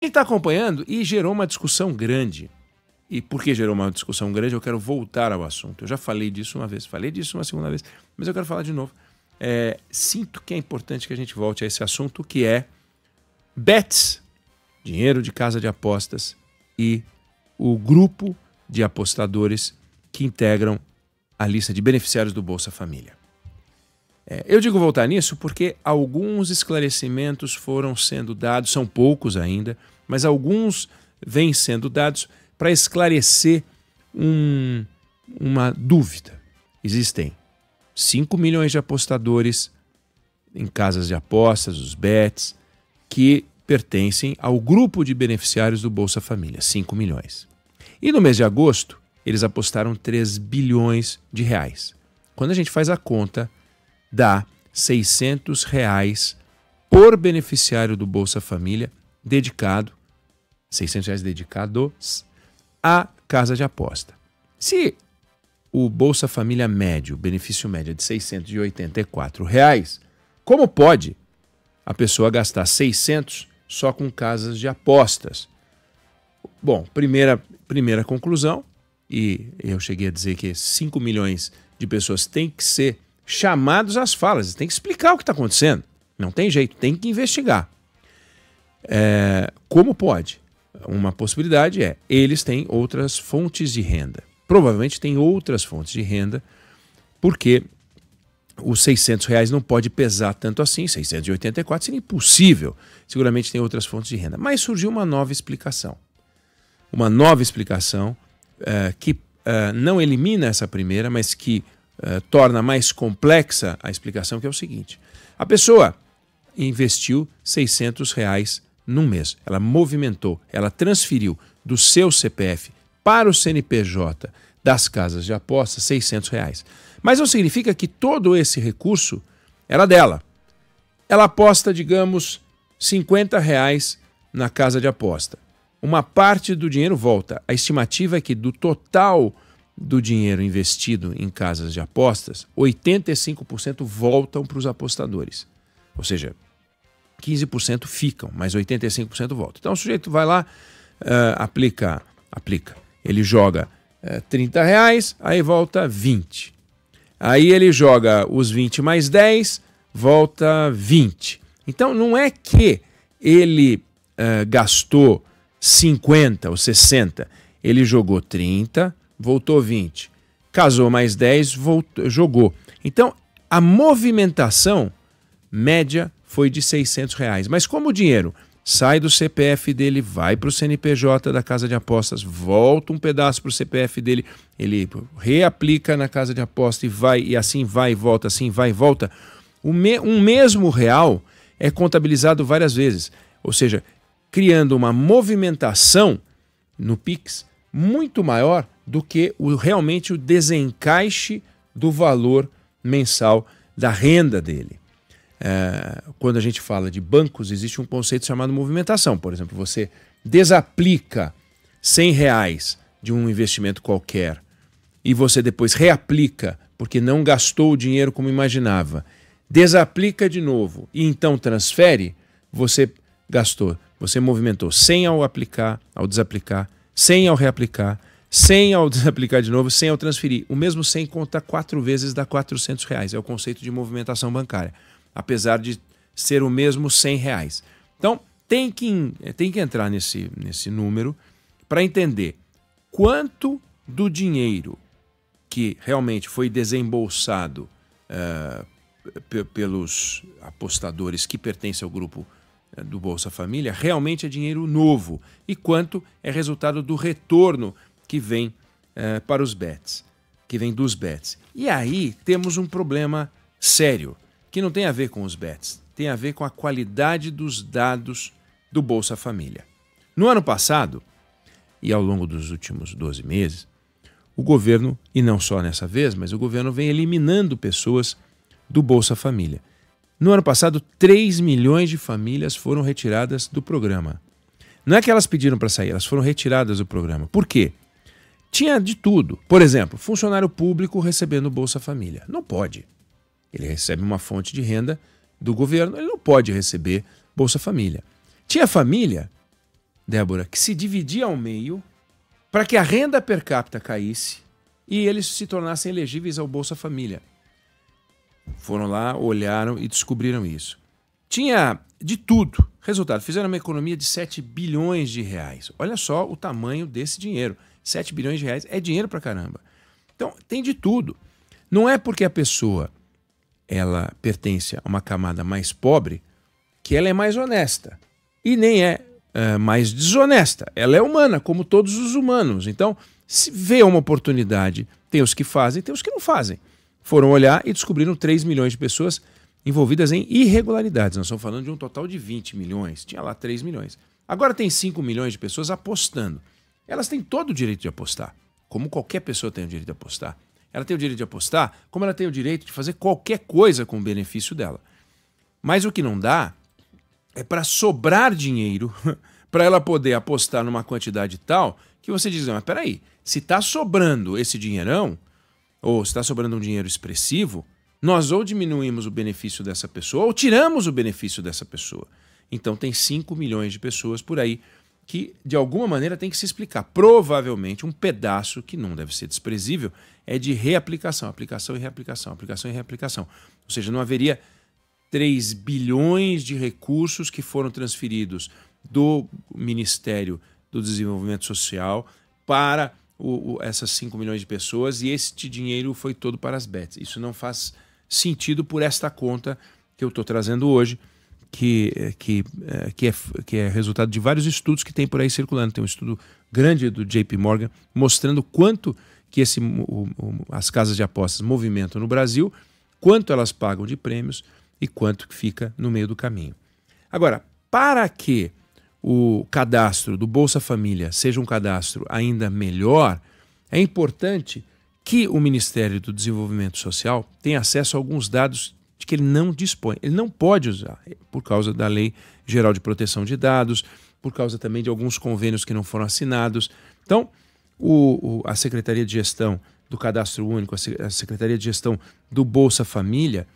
Ele está acompanhando e gerou uma discussão grande. E por que gerou uma discussão grande, eu quero voltar ao assunto. Eu já falei disso uma vez, falei disso uma segunda vez, mas eu quero falar de novo. Sinto que é importante que a gente volte a esse assunto, que é bets, dinheiro de casa de apostas, e o grupo de apostadores que integram a lista de beneficiários do Bolsa Família. Eu digo voltar nisso porque alguns esclarecimentos foram sendo dados, são poucos ainda, mas alguns vêm sendo dados para esclarecer uma dúvida. Existem 5 milhões de apostadores em casas de apostas, os bets, que pertencem ao grupo de beneficiários do Bolsa Família, 5 milhões. E no mês de agosto, eles apostaram 3 bilhões de reais. Quando a gente faz a conta, dá R$600 por beneficiário do Bolsa Família dedicado, R$600 dedicados à casa de aposta. Se o Bolsa Família médio, o benefício médio é de R$684, como pode a pessoa gastar 600 só com casas de apostas? Bom, primeira conclusão, e eu cheguei a dizer que 5 milhões de pessoas têm que ser chamados às falas, tem que explicar o que está acontecendo. Não tem jeito, tem que investigar. Como pode? Uma possibilidade é, eles têm outras fontes de renda. Provavelmente tem outras fontes de renda, porque os R$600 não pode pesar tanto assim, 684 seria impossível. Seguramente tem outras fontes de renda. Mas surgiu uma nova explicação. Uma nova explicação que não elimina essa primeira, mas que torna mais complexa a explicação, que é o seguinte. A pessoa investiu R$600 num mês. Ela movimentou, ela transferiu do seu CPF para o CNPJ das casas de apostas R$600. Mas não significa que todo esse recurso era dela. Ela aposta, digamos, R$50 na casa de aposta. Uma parte do dinheiro volta. A estimativa é que do total do dinheiro investido em casas de apostas, 85% voltam para os apostadores. Ou seja, 15% ficam, mas 85% voltam. Então o sujeito vai lá, aplica. Ele joga R$30, aí volta 20. Aí ele joga os 20 mais 10, volta 20. Então não é que ele gastou 50 ou 60, ele jogou 30, voltou 20. Casou mais 10, jogou. Então, a movimentação média foi de R$600. Mas como o dinheiro sai do CPF dele, vai para o CNPJ da casa de apostas, volta um pedaço para o CPF dele, ele reaplica na casa de aposta e vai, e assim vai e volta, assim vai e volta, um mesmo real é contabilizado várias vezes. Ou seja, criando uma movimentação no Pix muito maior do que realmente o desencaixe do valor mensal da renda dele. Quando a gente fala de bancos, existe um conceito chamado movimentação. Por exemplo, você desaplica R$100 de um investimento qualquer e você depois reaplica porque não gastou o dinheiro como imaginava. Desaplica de novo e então transfere, você gastou. Você movimentou 100 ao aplicar, ao desaplicar, 100 ao reaplicar, 100 ao desaplicar de novo, 100 ao transferir. O mesmo 100 conta 4 vezes, dá R$400. É o conceito de movimentação bancária, apesar de ser o mesmo R$100. Então, tem que entrar nesse número para entender quanto do dinheiro que realmente foi desembolsado pelos apostadores que pertencem ao grupo do Bolsa Família realmente é dinheiro novo e quanto é resultado do retorno que vem para os bets, que vem dos bets. E aí temos um problema sério, que não tem a ver com os bets, tem a ver com a qualidade dos dados do Bolsa Família. No ano passado, e ao longo dos últimos 12 meses, o governo, e não só nessa vez, mas o governo vem eliminando pessoas do Bolsa Família. No ano passado, 3 milhões de famílias foram retiradas do programa. Não é que elas pediram para sair, elas foram retiradas do programa. Por quê? Tinha de tudo. Por exemplo, funcionário público recebendo Bolsa Família. Não pode. Ele recebe uma fonte de renda do governo, ele não pode receber Bolsa Família. Tinha família Débora, que se dividia ao meio para que a renda per capita caísse e eles se tornassem elegíveis ao Bolsa Família. Foram lá, olharam e descobriram isso. Tinha de tudo. Resultado, fizeram uma economia de 7 bilhões de reais. Olha só o tamanho desse dinheiro. 7 bilhões de reais é dinheiro pra caramba. Então, tem de tudo. Não é porque a pessoa ela pertence a uma camada mais pobre que ela é mais honesta. E nem é mais desonesta. Ela é humana, como todos os humanos. Então, se vê uma oportunidade, tem os que fazem, tem os que não fazem. Foram olhar e descobriram 3 milhões de pessoas envolvidas em irregularidades. Nós estamos falando de um total de 20 milhões. Tinha lá 3 milhões. Agora tem 5 milhões de pessoas apostando. Elas têm todo o direito de apostar, como qualquer pessoa tem o direito de apostar. Ela tem o direito de apostar, como ela tem o direito de fazer qualquer coisa com o benefício dela. Mas o que não dá é para sobrar dinheiro para ela poder apostar numa quantidade tal que você diz, mas peraí, se está sobrando esse dinheirão, ou se está sobrando um dinheiro expressivo, nós ou diminuímos o benefício dessa pessoa ou tiramos o benefício dessa pessoa. Então tem 5 milhões de pessoas por aí que de alguma maneira tem que se explicar. Provavelmente um pedaço, que não deve ser desprezível, é de reaplicação, aplicação e reaplicação, aplicação e reaplicação. Ou seja, não haveria 3 bilhões de recursos que foram transferidos do Ministério do Desenvolvimento Social para essas 5 milhões de pessoas e este dinheiro foi todo para as bets. Isso não faz sentido por esta conta que eu estou trazendo hoje, que é resultado de vários estudos que tem por aí circulando. Tem um estudo grande do JP Morgan mostrando quanto que as casas de apostas movimentam no Brasil, quanto elas pagam de prêmios e quanto que fica no meio do caminho. Agora, para que o cadastro do Bolsa Família seja um cadastro ainda melhor, é importante que o Ministério do Desenvolvimento Social tenha acesso a alguns dados de que ele não dispõe. Ele não pode usar, por causa da Lei Geral de Proteção de Dados, por causa também de alguns convênios que não foram assinados. Então, a Secretaria de Gestão do Cadastro Único, a Secretaria de Gestão do Bolsa Família,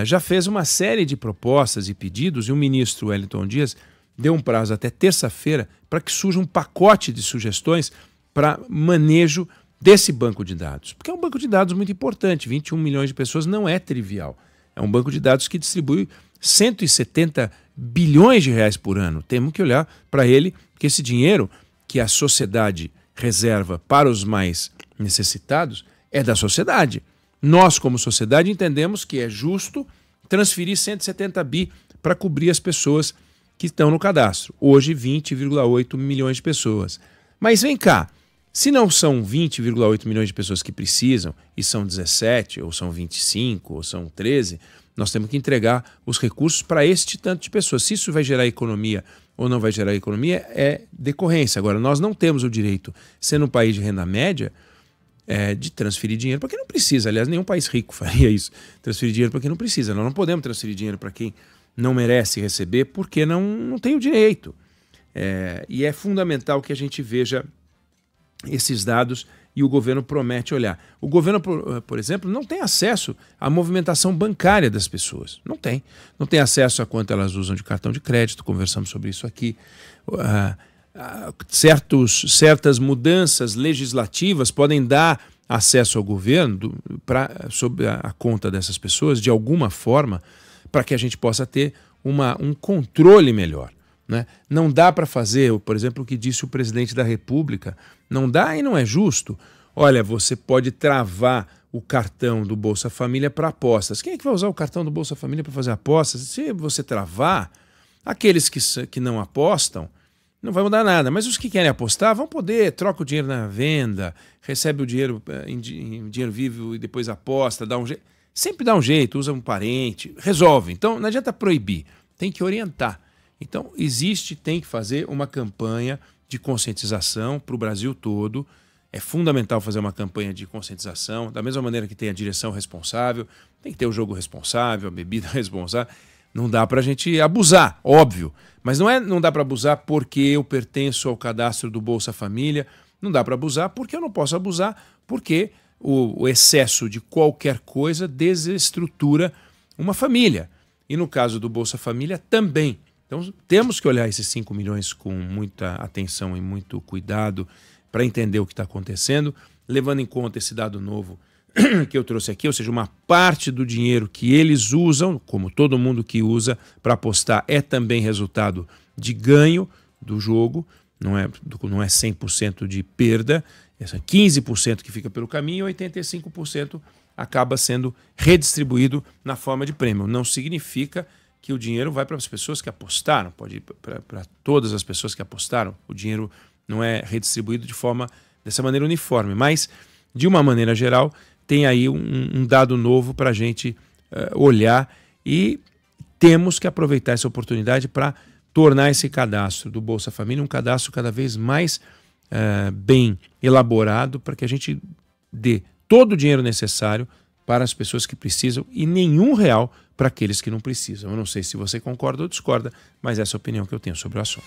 já fez uma série de propostas e pedidos, e o ministro Wellington Dias deu um prazo até terça-feira para que surja um pacote de sugestões para manejo desse banco de dados. Porque é um banco de dados muito importante, 21 milhões de pessoas não é trivial. É um banco de dados que distribui 170 bilhões de reais por ano. Temos que olhar para ele, porque esse dinheiro que a sociedade reserva para os mais necessitados é da sociedade. Nós, como sociedade, entendemos que é justo transferir 170 bi para cobrir as pessoas que estão no cadastro. Hoje, 20,8 milhões de pessoas. Mas vem cá, se não são 20,8 milhões de pessoas que precisam, e são 17, ou são 25, ou são 13, nós temos que entregar os recursos para este tanto de pessoas. Se isso vai gerar economia ou não vai gerar economia, é decorrência. Agora, nós não temos o direito, sendo um país de renda média, de transferir dinheiro para quem não precisa. Aliás, nenhum país rico faria isso, transferir dinheiro para quem não precisa. Nós não podemos transferir dinheiro para quem não merece receber porque não tem o direito. E é fundamental que a gente veja esses dados e o governo promete olhar. O governo, por exemplo, não tem acesso à movimentação bancária das pessoas. Não tem. Não tem acesso a quanto elas usam de cartão de crédito, conversamos sobre isso aqui. Certas mudanças legislativas podem dar acesso ao governo sob a conta dessas pessoas, de alguma forma, para que a gente possa ter um controle melhor. Né? Não dá para fazer, por exemplo, o que disse o presidente da República, não dá e não é justo. Olha, você pode travar o cartão do Bolsa Família para apostas. Quem é que vai usar o cartão do Bolsa Família para fazer apostas? Se você travar, aqueles que não apostam, não vai mudar nada. Mas os que querem apostar vão poder, troca o dinheiro na venda, recebe o dinheiro em dinheiro vivo e depois aposta, dá um jeito. Sempre dá um jeito, usa um parente, resolve. Então não adianta proibir, tem que orientar. Então tem que fazer uma campanha de conscientização para o Brasil todo. É fundamental fazer uma campanha de conscientização, da mesma maneira que tem a direção responsável, tem que ter o jogo responsável, a bebida responsável. Não dá para a gente abusar, óbvio. Mas não dá para abusar porque eu pertenço ao cadastro do Bolsa Família. Não dá para abusar porque eu não posso abusar, porque o excesso de qualquer coisa desestrutura uma família. E no caso do Bolsa Família também. Então temos que olhar esses 5 milhões com muita atenção e muito cuidado para entender o que está acontecendo, levando em conta esse dado novo que eu trouxe aqui, ou seja, uma parte do dinheiro que eles usam, como todo mundo que usa para apostar, é também resultado de ganho do jogo, não é 100% de perda, é 15% que fica pelo caminho e 85% acaba sendo redistribuído na forma de prêmio. Não significa que o dinheiro vai para as pessoas que apostaram, pode ir para todas as pessoas que apostaram. O dinheiro não é redistribuído dessa maneira uniforme, mas de uma maneira geral tem aí um dado novo para a gente olhar e temos que aproveitar essa oportunidade para tornar esse cadastro do Bolsa Família um cadastro cada vez mais bem elaborado para que a gente dê todo o dinheiro necessário para as pessoas que precisam e nenhum real para aqueles que não precisam. Eu não sei se você concorda ou discorda, mas essa é a opinião que eu tenho sobre o assunto.